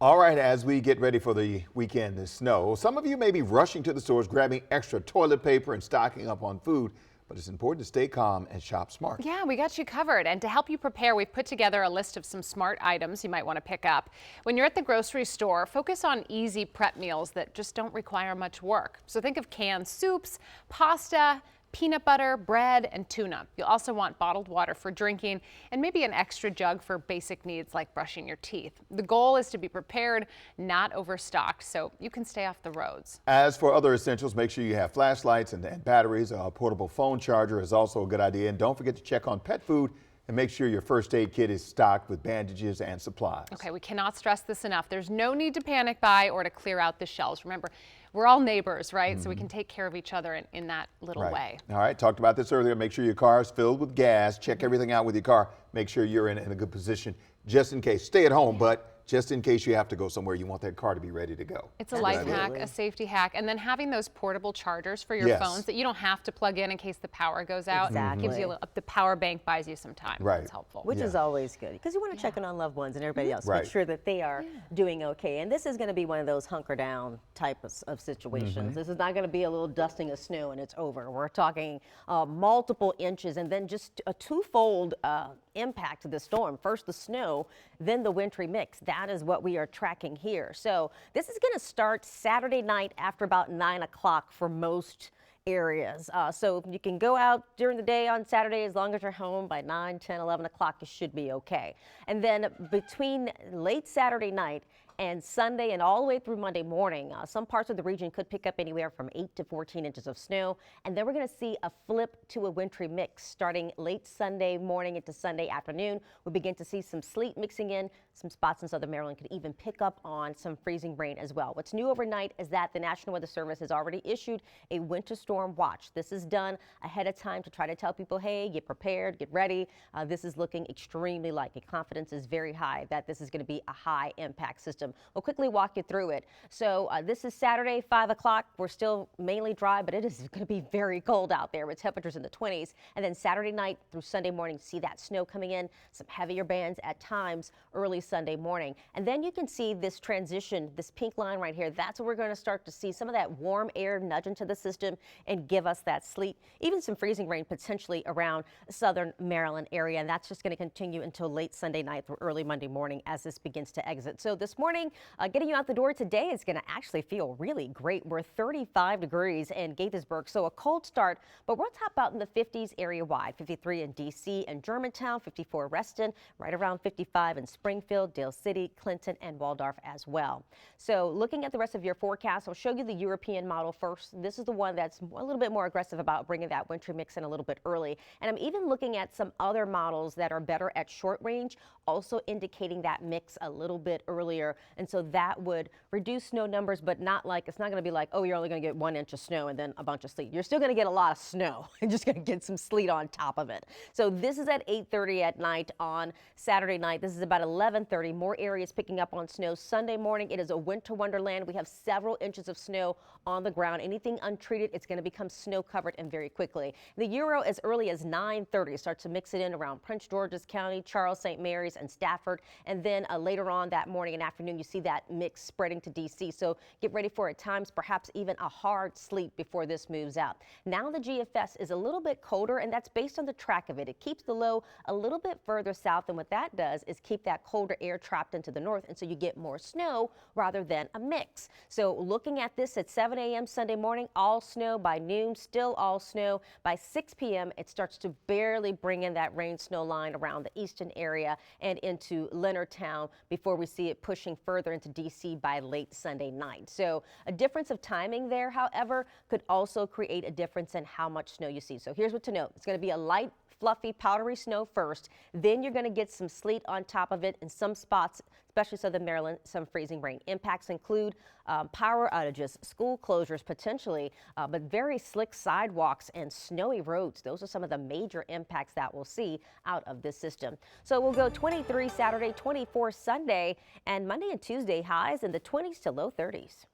All right, as we get ready for the weekend and snow, some of you may be rushing to the stores, grabbing extra toilet paper and stocking up on food, but it's important to stay calm and shop smart. Yeah, we got you covered. And to help you prepare, we've put together a list of some smart items you might want to pick up. When you're at the grocery store, focus on easy prep meals that just don't require much work. So think of canned soups, pasta, peanut butter, bread, and tuna. You'll also want bottled water for drinking and maybe an extra jug for basic needs like brushing your teeth. The goal is to be prepared, not overstocked, so you can stay off the roads. As for other essentials, make sure you have flashlights and batteries. A portable phone charger is also a good idea. And don't forget to check on pet food and make sure your first aid kit is stocked with bandages and supplies. Okay, we cannot stress this enough. There's no need to panic buy or to clear out the shelves. Remember, we're all neighbors, right? So we can take care of each other in that little way. All right, talked about this earlier. Make sure your car is filled with gas. Check everything out with your car. Make sure you're in a good position just in case. Stay at home, but just in case you have to go somewhere, you want that car to be ready to go. It's a life hack, a safety hack, and then having those portable chargers for your phones that you don't have to plug in case the power goes out. Gives you the power bank buys you some time. Right. It's helpful. Which is always good because you want to check in on loved ones and everybody else, make sure that they are doing okay. And this is going to be one of those hunker down type of situations. This is not going to be a little dusting of snow and it's over. We're talking multiple inches and then just a twofold impact to the storm. First the snow, then the wintry mix. That is what we are tracking here. So this is going to start Saturday night after about 9 o'clock for most areas. So you can go out during the day on Saturday as long as you're home by 9, 10, 11 o'clock, you should be okay. And then between late Saturday night and Sunday and all the way through Monday morning, some parts of the region could pick up anywhere from 8 to 14 inches of snow. And then we're going to see a flip to a wintry mix starting late Sunday morning into Sunday afternoon. We'll begin to see some sleet mixing in. Some spots in southern Maryland could even pick up on some freezing rain as well. What's new overnight is that the National Weather Service has already issued a winter storm watch. This is done ahead of time to try to tell people, hey, get prepared, get ready. This is looking extremely likely. Confidence is very high that this is going to be a high impact system. We'll quickly walk you through it. So this is Saturday, 5 o'clock. We're still mainly dry, but it is going to be very cold out there with temperatures in the 20s. And then Saturday night through Sunday morning, see that snow coming in, some heavier bands at times early Sunday morning. And then you can see this transition, this pink line right here. That's where we're going to start to see some of that warm air nudge into the system and give us that sleet, even some freezing rain potentially around southern Maryland area. And that's just going to continue until late Sunday night through early Monday morning as this begins to exit. So this morning, getting you out the door today is going to actually feel really great. We're 35 degrees in Gaithersburg, so a cold start, but we'll top out in the 50s area wide. 53 in D.C. and Germantown, 54 Reston, right around 55 in Springfield, Dale City, Clinton, and Waldorf as well. So looking at the rest of your forecast, I'll show you the European model first. This is the one that's a little bit more aggressive about bringing that wintry mix in a little bit early. And I'm even looking at some other models that are better at short range, also indicating that mix a little bit earlier. And so that would reduce snow numbers, but not like, it's not going to be like, oh, you're only going to get 1 inch of snow and then a bunch of sleet. You're still going to get a lot of snow and just going to get some sleet on top of it. So this is at 8:30 at night on Saturday night. This is about 11:30. More areas picking up on snow. Sunday morning, it is a winter wonderland. We have several inches of snow on the ground. Anything untreated, it's going to become snow covered and very quickly. The Euro as early as 9:30 starts to mix it in around Prince George's County, Charles, St. Mary's, and Stafford. And then later on that morning and afternoon, you see that mix spreading to D.C. So get ready for at times perhaps even a hard sleet before this moves out. Now the GFS is a little bit colder, and that's based on the track of it. It keeps the low a little bit further south, and what that does is keep that colder air trapped into the north, and so you get more snow rather than a mix. So looking at this at 7 a.m. Sunday morning, all snow by noon, still all snow. By 6 p.m., it starts to barely bring in that rain snow line around the eastern area and into Leonardtown before we see it pushing further into D.C. by late Sunday night. So a difference of timing there, however, could also create a difference in how much snow you see. So here's what to note. It's going to be a light, fluffy, powdery snow first. Then you're going to get some sleet on top of it in some spots, especially southern Maryland, some freezing rain. Impacts include power outages, school closures potentially, but very slick sidewalks and snowy roads. Those are some of the major impacts that we'll see out of this system. So we'll go 23 Saturday, 24 Sunday, and Monday and Tuesday highs in the 20s to low 30s.